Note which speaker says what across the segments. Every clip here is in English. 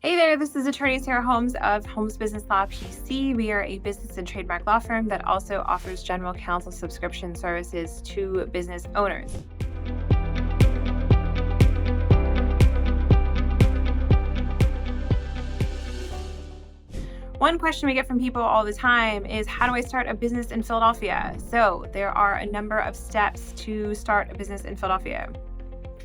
Speaker 1: Hey there, this is attorney Sarah Holmes of Holmes Business Law P.C. We are a business and trademark law firm that also offers general counsel subscription services to business owners. One question we get from people all the time is, how do I start a business in Philadelphia? So there are a number of steps to start a business in Philadelphia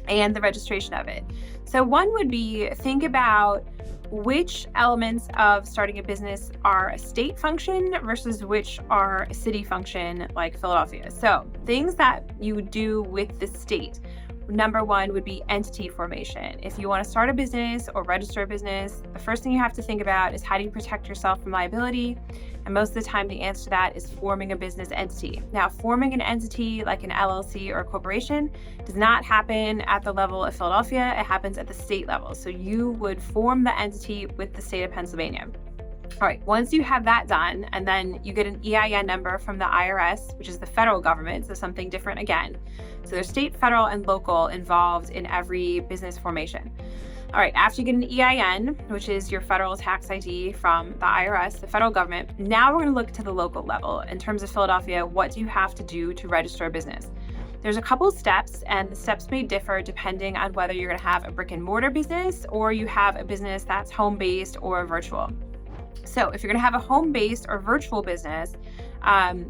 Speaker 1: and the registration of it. So one would be, think about which elements of starting a business are a state function versus which are a city function like Philadelphia. So things that you do with the state. Number one would be entity formation. If you want to start a business or register a business, the first thing you have to think about is, how do you protect yourself from liability? And most of the time, the answer to that is forming a business entity. Now, forming an entity like an LLC or a corporation does not happen at the level of Philadelphia. It happens at the state level. So you would form the entity with the state of Pennsylvania. All right, once you have that done, and then you get an EIN number from the IRS, which is the federal government, so something different again. So there's state, federal, and local involved in every business formation. All right, after you get an EIN, which is your federal tax ID from the IRS, the federal government, now we're going to look to the local level. In terms of Philadelphia, what do you have to do to register a business? There's a couple of steps, and the steps may differ depending on whether you're going to have a brick and mortar business or you have a business that's home-based or virtual. So if you're going to have a home-based or virtual business,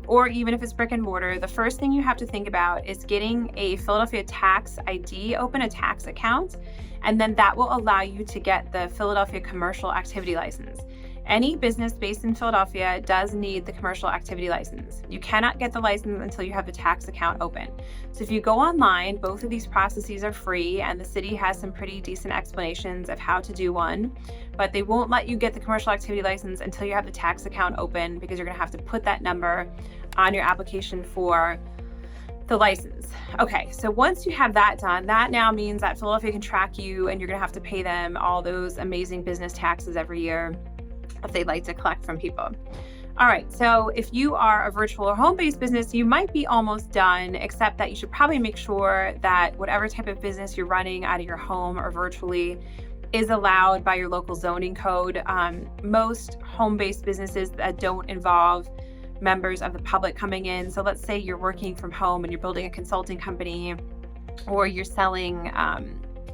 Speaker 1: or even if it's brick and mortar, the first thing you have to think about is getting a Philadelphia tax ID, open a tax account, and then that will allow you to get the Philadelphia commercial activity license. Any business based in Philadelphia does need the commercial activity license. You cannot get the license until you have the tax account open. So if you go online, both of these processes are free, and the city has some pretty decent explanations of how to do one, but they won't let you get the commercial activity license until you have the tax account open, because you're going to have to put that number on your application for the license. Okay, so once you have that done, that now means that Philadelphia can track you, and you're going to have to pay them all those amazing business taxes every year if they'd like to collect from people. All right, so if you are a virtual or home-based business, you might be almost done, except that you should probably make sure that whatever type of business you're running out of your home or virtually is allowed by your local zoning code. Most home-based businesses that don't involve members of the public coming in, so let's say you're working from home and you're building a consulting company, or you're selling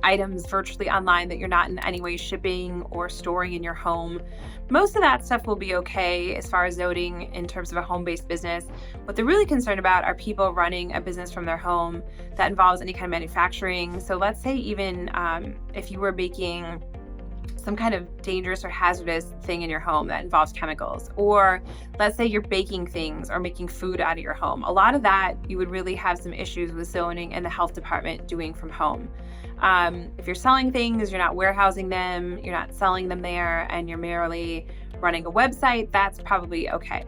Speaker 1: items virtually online that you're not in any way shipping or storing in your home. Most of that stuff will be okay as far as zoning in terms of a home-based business. What they're really concerned about are people running a business from their home that involves any kind of manufacturing. So let's say even if you were making some kind of dangerous or hazardous thing in your home that involves chemicals, or let's say you're baking things or making food out of your home. A lot of that you would really have some issues with zoning and the health department doing from home. If you're selling things, you're not warehousing them, you're not selling them there, and you're merely running a website, that's probably okay.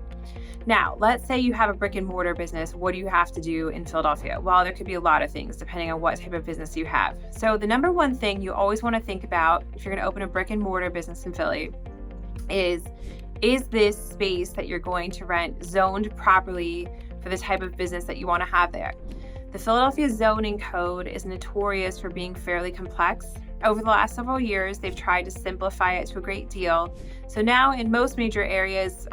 Speaker 1: Now, let's say you have a brick and mortar business. What do you have to do in Philadelphia? Well, there could be a lot of things depending on what type of business you have. So the number one thing you always want to think about if you're going to open a brick and mortar business in Philly is this space that you're going to rent zoned properly for the type of business that you want to have there? The Philadelphia zoning code is notorious for being fairly complex. Over the last several years, they've tried to simplify it to a great deal. So now in most major areas,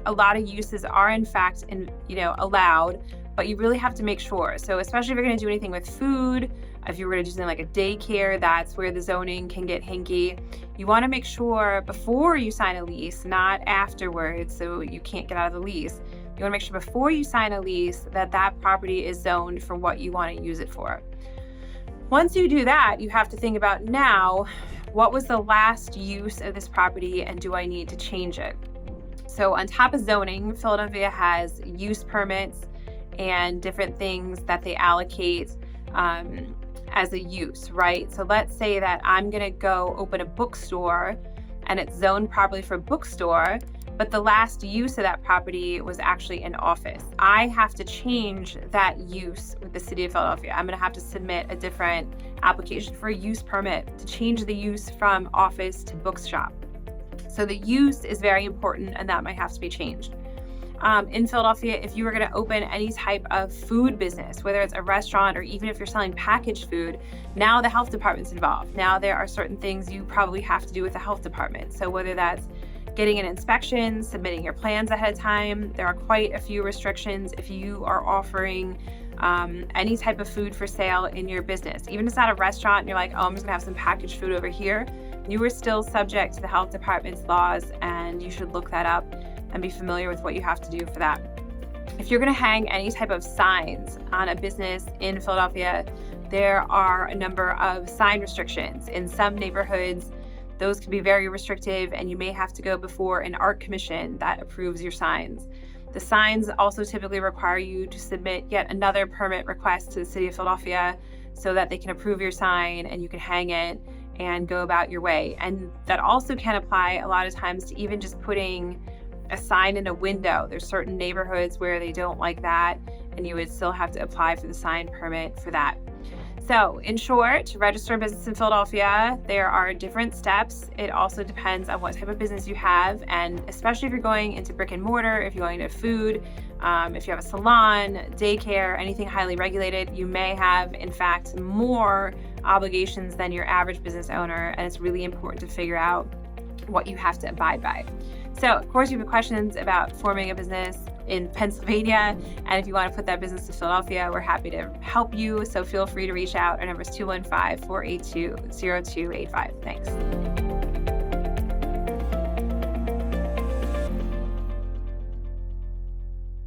Speaker 1: a lot of uses are in fact allowed, but you really have to make sure. So especially if you're going to do anything with food, if you're going to do something like a daycare, that's where the zoning can get hinky. You want to make sure before you sign a lease, not afterwards, so you can't get out of the lease. You want to make sure before you sign a lease that that property is zoned for what you want to use it for. Once you do that, you have to think about, now, what was the last use of this property, and do I need to change it? So on top of zoning, Philadelphia has use permits and different things that they allocate as a use, right? So let's say that I'm going to go open a bookstore and it's zoned properly for bookstore, but the last use of that property was actually an office. I have to change that use with the city of Philadelphia. I'm going to have to submit a different application for a use permit to change the use from office to bookshop. So the use is very important, and that might have to be changed. in Philadelphia, if you were going to open any type of food business, whether it's a restaurant or even if you're selling packaged food, now the health department's involved. Now there are certain things you probably have to do with the health department. So whether that's getting an inspection, submitting your plans ahead of time, there are quite a few restrictions if you are offering any type of food for sale in your business. Even if it's not a restaurant and you're like, oh, I'm just gonna have some packaged food over here, you are still subject to the health department's laws, and you should look that up and be familiar with what you have to do for that. If you're going to hang any type of signs on a business in Philadelphia, there are a number of sign restrictions. In some neighborhoods, those can be very restrictive, and you may have to go before an art commission that approves your signs. The signs also typically require you to submit yet another permit request to the city of Philadelphia so that they can approve your sign and you can hang it and go about your way. And that also can apply a lot of times to even just putting a sign in a window. There's certain neighborhoods where they don't like that, and you would still have to apply for the sign permit for that. So in short, to register a business in Philadelphia, there are different steps. It also depends on what type of business you have, and especially if you're going into brick and mortar, if you're going to food, if you have a salon, daycare, anything highly regulated, you may have, in fact, more obligations than your average business owner, and it's really important to figure out what you have to abide by. So, of course, if you have questions about forming a business in Pennsylvania, and if you want to put that business to Philadelphia, we're happy to help you. So feel free to reach out. Our number is 215-482-0285. Thanks.